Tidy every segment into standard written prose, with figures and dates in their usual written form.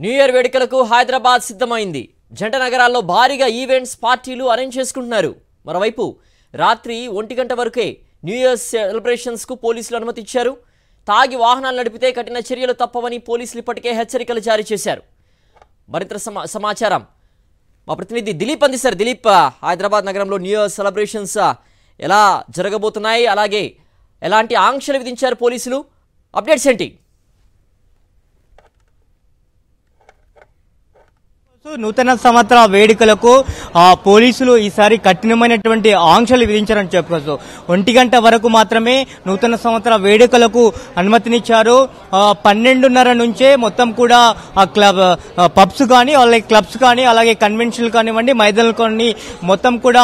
New year వేడుకలకు హైదరాబాద్ సిద్ధమైంది. జంట నగరాల్లో భారీగా ఈవెంట్స్ పార్టీలు అరేంజ్ చేసుకుంటున్నారు. మరోవైపు రాత్రి 1 గంట వరకే న్యూ ఇయర్ సెలబ్రేషన్స్ కు పోలీసులు అనుమతి ఇచ్చారు. తాగి వాహనాలు నడిపితే కఠిన చర్యలు తప్పవని పోలీసులు ఇప్పటికే హెచ్చరికలు జారీ చేశారు. మరింత సమాచారం మా ప్రతినిధి దిలీప్ అందిస్తారు. దిలీప్, హైదరాబాద్ నగరంలో న్యూ ఇయర్ సెలబ్రేషన్స్ ఎలా జరగబోతున్నాయి, అలాగే ఎలాంటి ఆంక్షలు విధించారు పోలీసులు, అప్డేట్స్ ఏంటి? నూతన సంవత్సర వేడుకలకు పోలీసులు ఈసారి కఠినమైనటువంటి ఆంక్షలు విధించారని చెప్పుకోవచ్చు. 1 గంట వరకు మాత్రమే నూతన సంవత్సర వేడుకలకు అనుమతినిచ్చారు. 12:30 నుంచే మొత్తం కూడా పబ్స్ కానీ అలాగే క్లబ్స్ కానీ అలాగే కన్వెన్షన్లు కానివ్వండి మైదానాలు కానీ మొత్తం కూడా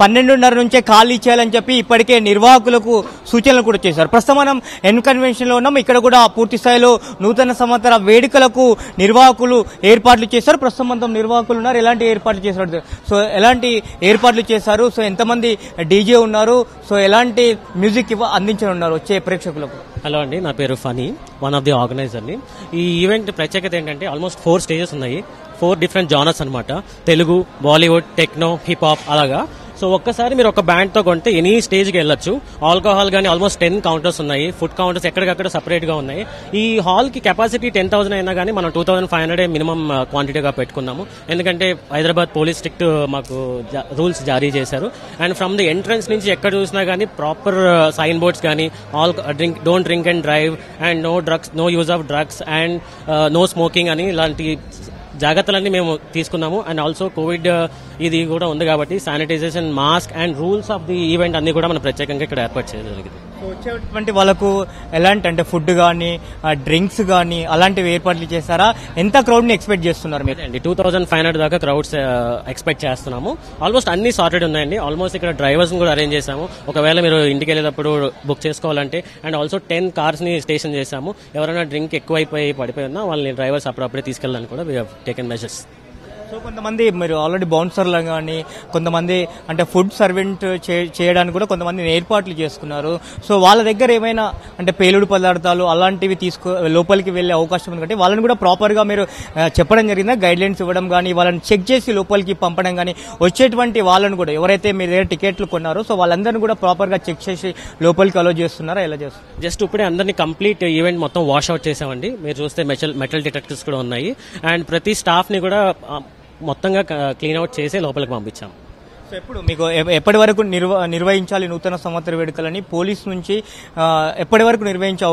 12:30 నుంచే ఖాళీ చేయాలని చెప్పి ఇప్పటికే నిర్వాహకులకు సూచనలు కూడా చేశారు. ప్రస్తుతం మనం ఎన్ కన్వెన్షన్ లో ఉన్నాం. ఇక్కడ కూడా పూర్తి స్థాయిలో నూతన సంవత్సర వేడుకలకు నిర్వాహకులు ఏర్పాట్లు చేశారు. ప్రస్తుతం నిర్వాహకులు ఉన్నారు. ఎలాంటి ఏర్పాట్లు చేశారు, సో ఎలాంటి ఏర్పాట్లు చేశారు, సో ఎంతమంది డీజే ఉన్నారు, సో ఎలాంటి మ్యూజిక్ అందించనున్నారు వచ్చే ప్రేక్షకులకు? హలో అండి, నా పేరు ఫనీ, వన్ ఆఫ్ ది ఆర్గనైజర్ని. ఈ ఈవెంట్ ప్రత్యేకత ఏంటంటే ఆల్మోస్ట్ 4 స్టేజెస్ ఉన్నాయి, 4 డిఫరెంట్ జానర్స్ అనమాట. Telugu, Bollywood, techno, hip hop అలాగా. సో ఒక్కసారి మీరు ఒక బ్యాండ్ తో కొంటే ఎనీ స్టేజ్కి వెళ్ళొచ్చు. ఆల్కహాల్ కానీ ఆల్మోస్ట్ 10 కౌంటర్స్ ఉన్నాయి. ఫుడ్ కౌంటర్స్ ఎక్కడికక్కడ సపరేట్ గా ఉన్నాయి. ఈ హాల్ కి కెపాసిటీ 10,000 అయినా కానీ మనం 2,500 మినిమం క్వాంటిటీగా పెట్టుకున్నాము. ఎందుకంటే హైదరాబాద్ పోలీస్ స్ట్రిక్ట్ మాకు రూల్స్ జారీ చేశారు. అండ్ ఫ్రమ్ ది ఎంట్రన్స్ నుంచి ఎక్కడ చూసినా కానీ ప్రాపర్ సైన్ బోర్డ్స్ కానీ don't drink and drive and no use of drugs and no smoking అని ఇలాంటి జాగ్రత్తలన్నీ మేము తీసుకున్నాము. అండ్ ఆల్సో కోవిడ్ ఇది కూడా ఉంది కాబట్టి sanitization, mask and rules of the event అన్ని కూడా మనం ప్రత్యేకంగా ఇక్కడ ఏర్పాటు చేయడం జరిగింది. వచ్చేటువంటి వాళ్ళకు ఎలాంటి అంటే ఫుడ్ కానీ డ్రింక్స్ కానీ అలాంటివి ఏర్పాట్లు చేస్తారా? ఎంత క్రౌడ్ ని ఎక్స్పెక్ట్ చేస్తున్నారు మీరు? అండి 2,500 దాకా క్రౌడ్స్ ఎక్స్పెక్ట్ చేస్తున్నాము. ఆల్మోస్ట్ అన్ని సార్టెడ్ ఉన్నాయండి. ఆల్మోస్ట్ ఇక్కడ డ్రైవర్స్ కూడా అరేంజ్ చేశాము. ఒకవేళ మీరు ఇంటికి వెళ్ళేటప్పుడు బుక్ చేసుకోవాలంటే. అండ్ ఆల్సో 10 కార్స్ ని స్టేషన్ చేశాము. ఎవరైనా డ్రింక్ ఎక్కువైపోయి పడిపోయి ఉన్నా వాళ్ళని డ్రైవర్స్ అప్పుడప్పుడే తీసుకెళ్ళడానికి కూడా we have taken measures. So కొంతమంది మీరు ఆల్రెడీ బౌన్సర్లు కానీ కొంతమంది అంటే ఫుడ్ సర్వెంట్ చేయడానికి కూడా కొంతమంది ఏర్పాట్లు చేసుకున్నారు. సో వాళ్ళ దగ్గర ఏమైనా అంటే పేలుడు పదార్థాలు అలాంటివి లోపలికి వెళ్లే అవకాశం ఉంది కాబట్టి వాళ్ళని కూడా ప్రాపర్ గా మీరు చెప్పడం జరిగిందా? గైడ్ లైన్స్ ఇవ్వడం కానీ వాళ్ళని చెక్ చేసి లోపలికి పంపడం కానీ వచ్చేటువంటి వాళ్ళని కూడా ఎవరైతే మీ దగ్గర టికెట్లు కొన్నారో సో వాళ్ళందరినీ కూడా ప్రాపర్ గా చెక్ చేసి లోపలికి అలో చేస్తున్నారా, ఎలా చేస్తున్నారు? జస్ట్ ఇప్పుడే అందరినీ కంప్లీట్ ఈవెంట్ మొత్తం వాష్ అవుట్ చేసామండి. మీరు చూస్తే మెటల్ డిటెక్టర్స్ కూడా ఉన్నాయి. అండ్ ప్రతి స్టాఫ్ ని కూడా మొత్తంగా క్లీన్ అవుట్ చేసి లోపలికి పంపించాం. సో ఎప్పుడు మీకు ఎప్పటి వరకు నిర్వహించాలి నూతన సంవత్సర వేడుకలని పోలీస్ నుంచి ఎప్పటి వరకు నిర్వహించే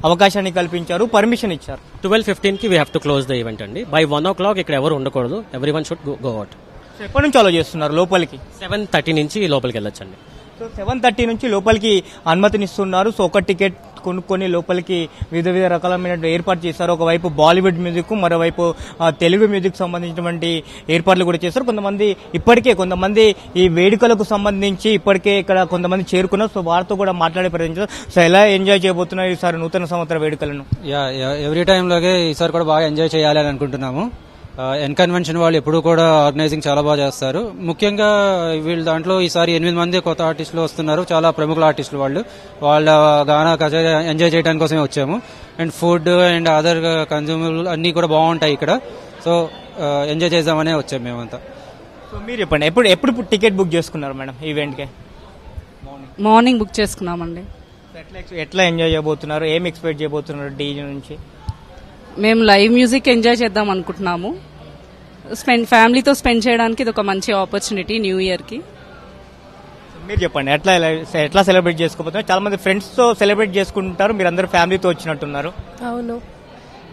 అవకాశాన్ని కల్పించారు, పర్మిషన్ ఇచ్చారు? 12:15 కి we have to close the event అండి. బై 1 o'clock ఇక్కడ ఎవరు ఉండకూడదు. Everyone should go out. So ఎప్పటి నుంచి అలో చేస్తున్నారు లోపలికి? 7:30 నుంచి లోపలికి వెళ్ళొచ్చండి. సో 7:30 నుంచి లోపలికి అనుమతినిస్తున్నారు. సో ఒక టికెట్ కొనుక్కొని లోపలికి వివిధ రకాలమైన ఏర్పాటు చేశారు. ఒకవైపు బాలీవుడ్ మ్యూజిక్, మరోవైపు తెలుగు మ్యూజిక్ సంబంధించినటువంటి ఏర్పాట్లు కూడా చేశారు. కొంతమంది ఈ వేడుకలకు సంబంధించి ఇప్పటికే ఇక్కడ కొంతమంది చేరుకున్నారు. సో వారితో కూడా మాట్లాడే ప్రయత్నించారు. సో ఎలా ఎంజాయ్ చేయబోతున్నారు ఈసారి నూతన సంవత్సర వేడుకలను? ఎవ్రీ టైం లాగే ఈసారి కూడా బాగా ఎంజాయ్ చేయాలని అనుకుంటున్నాము. ఎన్ కన్వెన్షన్ వాళ్ళు ఎప్పుడు కూడా ఆర్గనైజింగ్ చాలా బాగా చేస్తారు. ముఖ్యంగా వీళ్ళ దాంట్లో ఈసారి 8 మంది కొత్త ఆర్టిస్టులు వస్తున్నారు. చాలా ప్రముఖుల ఆర్టిస్టులు వాళ్ళ గానా కచేరీ ఎంజాయ్ చేయడానికి కోసమే వచ్చాము. And food and other consumable అన్ని కూడా బాగుంటాయి ఇక్కడ. సో ఎంజాయ్ చేద్దామనే వచ్చాము మేమంతా. సో మీరు చెప్పండి, ఎప్పుడు టికెట్ బుక్ చేసుకున్నారు మేడం ఈవెంట్కి? మార్నింగ్ బుక్ చేసుకున్నామండి. ఎట్లా ఎంజాయ్ చేయబోతున్నారు, ఏం ఎక్స్పెక్ట్ చేయబోతున్నారు డీజే నుంచి? మేము లైవ్ మ్యూజిక్ ఎంజాయ్ చేద్దాం అనుకుంటున్నాము. ఫ్యామిలీతో స్పెండ్ చేయడానికి ఇది ఒక మంచి ఆపర్చునిటీ న్యూ ఇయర్ కి. మీరు చెప్పండి, ఎట్లా సెలబ్రేట్ చేసుకోబోతున్నారు? చాలా మంది ఫ్రెండ్స్ తో సెలబ్రేట్ చేసుకుంటారు, మీరు అందరు ఫ్యామిలీతో వచ్చినట్టున్నారు. అవును,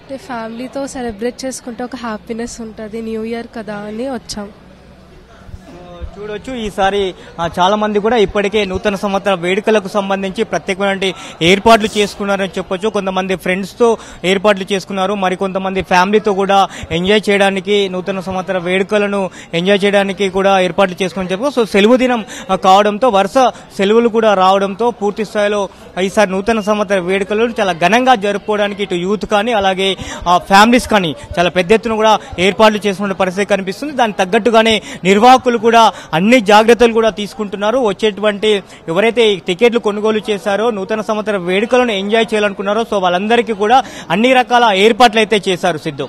అంటే ఫ్యామిలీతో సెలబ్రేట్ చేసుకుంటే ఒక హ్యాపీనెస్ ఉంటుంది, న్యూ ఇయర్ కదా అని వచ్చాం. చూడొచ్చు ఈసారి చాలా మంది కూడా ఇప్పటికే నూతన సంవత్సర వేడుకలకు సంబంధించి ప్రత్యేకమైన ఏర్పాట్లు చేసుకున్నారని చెప్పొచ్చు. కొంతమంది ఫ్రెండ్స్ తో ఏర్పాట్లు చేసుకున్నారు, మరికొంతమంది ఫ్యామిలీతో కూడా ఎంజాయ్ చేయడానికి నూతన సంవత్సర వేడుకలను ఎంజాయ్ చేయడానికి కూడా ఏర్పాట్లు చేసుకుని చెప్పు. సో సెలవు దినం కావడంతో వరుస సెలవులు కూడా రావడంతో పూర్తి స్థాయిలో ఈసారి నూతన సంవత్సర వేడుకలను చాలా ఘనంగా జరుపుకోవడానికి ఇటు యూత్ కానీ అలాగే ఫ్యామిలీస్ కానీ చాలా పెద్ద ఎత్తున కూడా ఏర్పాట్లు చేసుకునే పరిస్థితి కనిపిస్తుంది. దానికి తగ్గట్టుగానే నిర్వాహకులు కూడా అన్ని జాగ్రత్తలు కూడా తీసుకుంటున్నారు. వచ్చేటువంటి ఎవరైతే టికెట్లు కొనుగోలు చేశారో నూతన సంవత్సర వేడుకలను ఎంజాయ్ చేయాలనుకున్నారో సో వాళ్ళందరికీ కూడా అన్ని రకాల ఏర్పాట్లు అయితే చేశారు. సిద్ధు,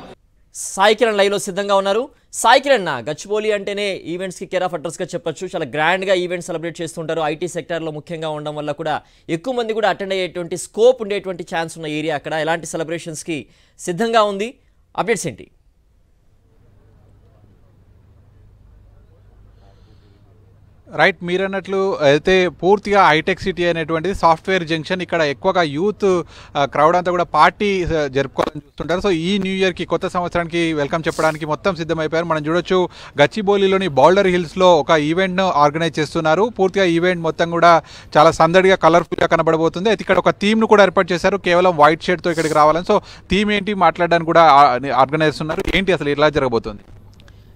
సాయి కిరణ్ లైవ్ లో సిద్ధంగా ఉన్నారు. సాయి కిరణ్, గచ్చిబౌలి అంటేనే ఈవెంట్స్ కి కేర్ ఆఫ్ అడ్రస్ గా చెప్పొచ్చు. చాలా గ్రాండ్ గా ఈవెంట్స్ సెలబ్రేట్ చేస్తుంటారు. ఐటీ సెక్టర్ లో ముఖ్యంగా ఉండడం వల్ల కూడా ఎక్కువ మంది కూడా అటెండ్ అయ్యేటువంటి స్కోప్ ఉండేటువంటి ఛాన్స్ ఉన్న ఏరియా అక్కడ. ఎలాంటి సెలబ్రేషన్స్ కి సిద్ధంగా ఉంది? అప్డేట్స్ ఏంటి? రైట్, మీరు అన్నట్లు అయితే పూర్తిగా హైటెక్ సిటీ అనేటువంటిది సాఫ్ట్వేర్ జంక్షన్. ఇక్కడ ఎక్కువగా యూత్ క్రౌడ్ అంతా కూడా పార్టీ జరుపుకోవాలని చూస్తుంటారు. సో ఈ న్యూ ఇయర్కి, కొత్త సంవత్సరానికి వెల్కమ్ చెప్పడానికి మొత్తం సిద్ధమైపోయారు. మనం చూడొచ్చు గచ్చిబౌలిలోని బౌల్డర్ హిల్స్లో ఒక ఈవెంట్ను ఆర్గనైజ్ చేస్తున్నారు. పూర్తిగా ఈవెంట్ మొత్తం కూడా చాలా సందడిగా, కలర్ఫుల్గా కనబడబోతుంది. అయితే ఇక్కడ ఒక థీమ్ను కూడా ఏర్పాటు చేశారు, కేవలం వైట్ షర్ట్తో ఇక్కడికి రావాలని. సో థీమ్ ఏంటి మాట్లాడడానికి కూడా ఆర్గనైజ్ ఉన్నారు. ఏంటి అసలు ఎలా జరగబోతుంది?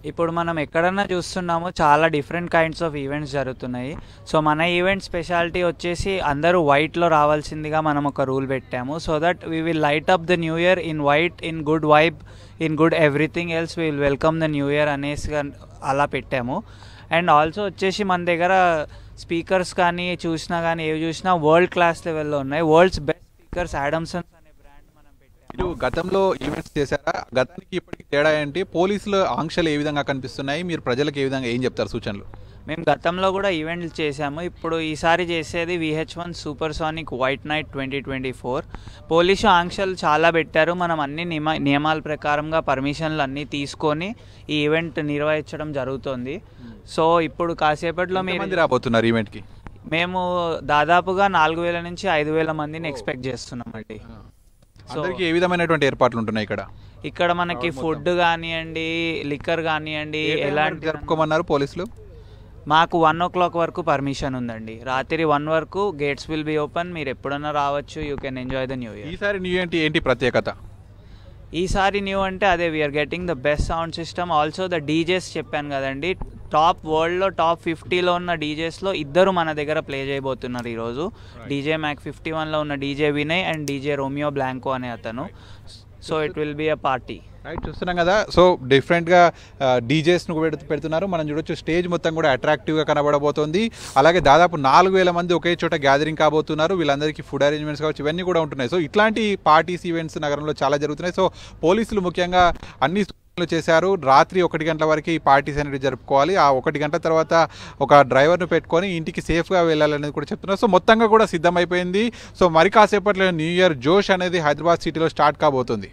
ఇప్పుడు మనం ఎక్కడన్నా చూస్తున్నాము, చాలా డిఫరెంట్ కైండ్స్ ఆఫ్ ఈవెంట్స్ జరుగుతున్నాయి. సో మన ఈవెంట్ స్పెషాలిటీ వచ్చేసి అందరూ వైట్లో రావాల్సిందిగా మనం ఒక రూల్ పెట్టాము. So that we will light up the new year in white, in good vibe, in good everything else we will welcome the new year అనేసి అలా పెట్టాము. అండ్ ఆల్సో వచ్చేసి మన దగ్గర స్పీకర్స్ కానీ చూసినా కానీ ఏవి చూసినా వరల్డ్ క్లాస్ లెవెల్లో ఉన్నాయి. వరల్డ్స్ బెస్ట్ స్పీకర్స్ ఆడమ్సన్స్ అనే బ్రాండ్ మనం పెట్టాము. మీరు గతంలో ఈవెంట్స్ చేశారా? గతానికి ఇప్పటికి తేడా ఏంటి? పోలీసుల ఆంక్షలు ఏ విధంగా కనిపిస్తున్నాయి? మీరు ప్రజలకు ఏ విధంగా ఏం చెప్తారు సూచనలు? మేము గతంలో కూడా ఈవెంట్లు చేశాము. ఇప్పుడు ఈసారి చేసేది VH1 super sonic white knight 2024. Police ఆంక్షలు చాలా పెట్టారు. మనం అన్ని నియమాల ప్రకారంగా పర్మిషన్లు అన్నీ తీసుకొని ఈ ఈవెంట్ నిర్వహించడం జరుగుతుంది. సో ఇప్పుడు కాసేపట్లో మీరు రాబోతున్నారు ఈవెంట్కి? మేము దాదాపుగా 4000 నుంచి 5000 మందిని ఎక్స్పెక్ట్ చేస్తున్నామండి. అందరికీ ఏ విధమైనటువంటి ఏర్పాట్లు ఉంటున్నాయి ఇక్కడ? ఇక్కడ మనకి ఫుడ్ కానివ్వండి, లిక్కర్ కానివ్వండి, ఎలాంటి జరుపుకోమన్నారు పోలీసులు? మాకు 1 o'clock వరకు పర్మిషన్ ఉందండి. రాత్రి 1 వరకు గేట్స్ విల్ బి ఓపెన్. మీరు ఎప్పుడన్నా రావచ్చు. You can enjoy the new year. ఈసారి న్యూ ఏంటి ప్రత్యేకత? ఈసారి న్యూ అంటే అదే, we are getting the best sound system. Also the DJs చెప్పాను కదండి, వరల్డ్లో టాప్ 50లో ఉన్న డీజేస్లో ఇద్దరు మన దగ్గర ప్లే చేయబోతున్నారు ఈరోజు. డీజే మ్యాక్ 51లో ఉన్న DJ Vinay and DJ Romeo blanco అనే అతను. So it will be a party. Right, చూస్తున్నాం కదా. సో డిఫరెంట్గా డీజేస్ను పెడుతున్నారు. మనం చూడొచ్చు స్టేజ్ మొత్తం కూడా అట్రాక్టివ్గా కనబడబోతోంది. అలాగే దాదాపు 4000 మంది ఒకే చోట గ్యాదరింగ్ కాబోతున్నారు. వీళ్ళందరికీ ఫుడ్ అరేంజ్మెంట్స్ కావచ్చు, ఇవన్నీ కూడా ఉంటున్నాయి. సో ఇట్లాంటి పార్టీస్, ఈవెంట్స్ నగరంలో చాలా జరుగుతున్నాయి. సో పోలీసులు ముఖ్యంగా అన్ని చేశారు. రాత్రి 1 గంటల వరకు ఈ పార్టీస్ అనేది జరుపుకోవాలి. ఆ 1 గంట తర్వాత ఒక డ్రైవర్ను పెట్టుకొని ఇంటికి సేఫ్గా వెళ్ళాలనేది కూడా చెప్తున్నారు. సో మొత్తంగా కూడా సిద్ధమైపోయింది. సో మరి కాసేపట్లో న్యూ ఇయర్ జోష్ అనేది హైదరాబాద్ సిటీలో స్టార్ట్ కాబోతుంది.